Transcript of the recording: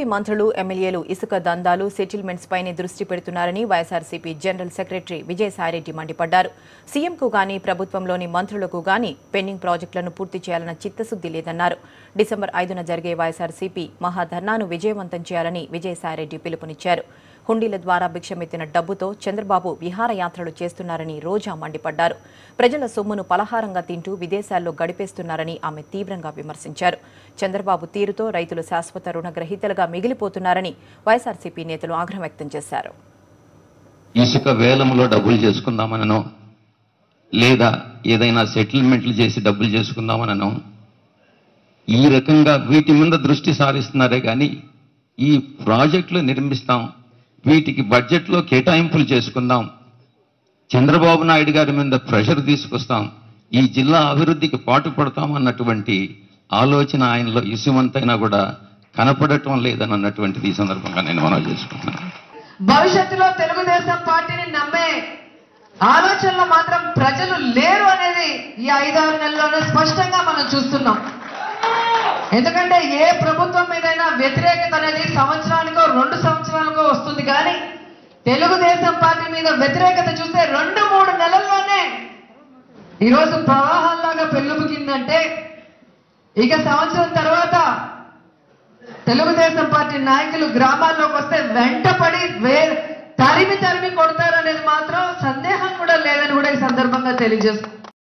YCP మంత్రులు ఎమ్మెల్యేలు ఇసుక దందాలు సెటిల్మెంట్స్ పైనే దృష్టి పెడుతున్నారని వైఎస్ఆర్సీపీ జనరల్ సెక్రటరీ విజయసాయిరెడ్డి మండిపడ్డారు. సీఎంకు గానీ ప్రభుత్వంలోని మంత్రులకు గానీ పెండింగ్ ప్రాజెక్టులను పూర్తి చేయాలన్న చిత్తశుద్ది లేదన్నారు. డిసెంబర్ 5న జరిగే వైఎస్ఆర్సీపీ మహాధర్నాను విజయవంతం చేయాలని విజయసాయిరెడ్డి పిలుపునిచ్చారు. హుండీల ద్వారా భిక్షమెత్తిన డబ్బుతో చంద్రబాబు విహారయాత్రలు చేస్తున్నారని రోజా మండిపడ్డారు. ప్రజల సొమ్మును పలహారంగా తింటూ విదేశాల్లో గడిపేస్తున్నారని ఆమె తీవ్రంగా విమర్శించారు. చంద్రబాబు తీరుతో రైతులు శాశ్వత రుణగ్రహీతలుగా మిగిలిపోతున్నారని వైఎస్ఆర్సీపీ నేతలు ఆగ్రహం వ్యక్తం చేశారు. ఇసుక వేలంలో డబ్బులు చేసుకుందామనో లేదా ఏదైనా సెటిల్మెంట్లు చేసి డబ్బులు చేసుకుందామనో ఈ రకంగా వీటి మీద దృష్టి సారిస్తున్నారే కానీ ఈ ప్రాజెక్టులు నిర్మిస్తాం, వీటికి బడ్జెట్లో కేటాయింపులు చేసుకుందాం, చంద్రబాబు నాయుడు గారి మీద ప్రెషర్ తీసుకొస్తాం, ఈ జిల్లా అభివృద్ధికి పాటుపడతాం అన్నటువంటి ఆలోచన ఆయనలో ఇసుమంతైనా కూడా కనపడటం లేదని అన్నటువంటిది ఈ సందర్భంగా నేను మనవి చేసుకుంటున్నాను. భవిష్యత్తులో తెలుగుదేశం పార్టీని నమ్మే ఆలోచనలో మాత్రం ప్రజలు లేరు అనేది ఈ 5-6 నెలల్లోనే స్పష్టంగా మనం చూస్తున్నాం. ఎందుకంటే ఏ ప్రభుత్వం మీదైనా వ్యతిరేకత అనేది సంవత్సరానికో 2 సంవత్సరాలకో వస్తుంది, కానీ తెలుగుదేశం పార్టీ మీద వ్యతిరేకత చూస్తే 2-3 నెలల్లోనే ఈరోజు ప్రవాహాల్లాగా పెళ్ళుబుకిందంటే ఇక సంవత్సరం తర్వాత తెలుగుదేశం పార్టీ నాయకులు గ్రామాల్లోకి వస్తే వెంటపడి తరిమి కొడతారనేది మాత్రం సందేహం కూడా లేదని కూడా ఈ సందర్భంగా తెలియజేస్తుంది.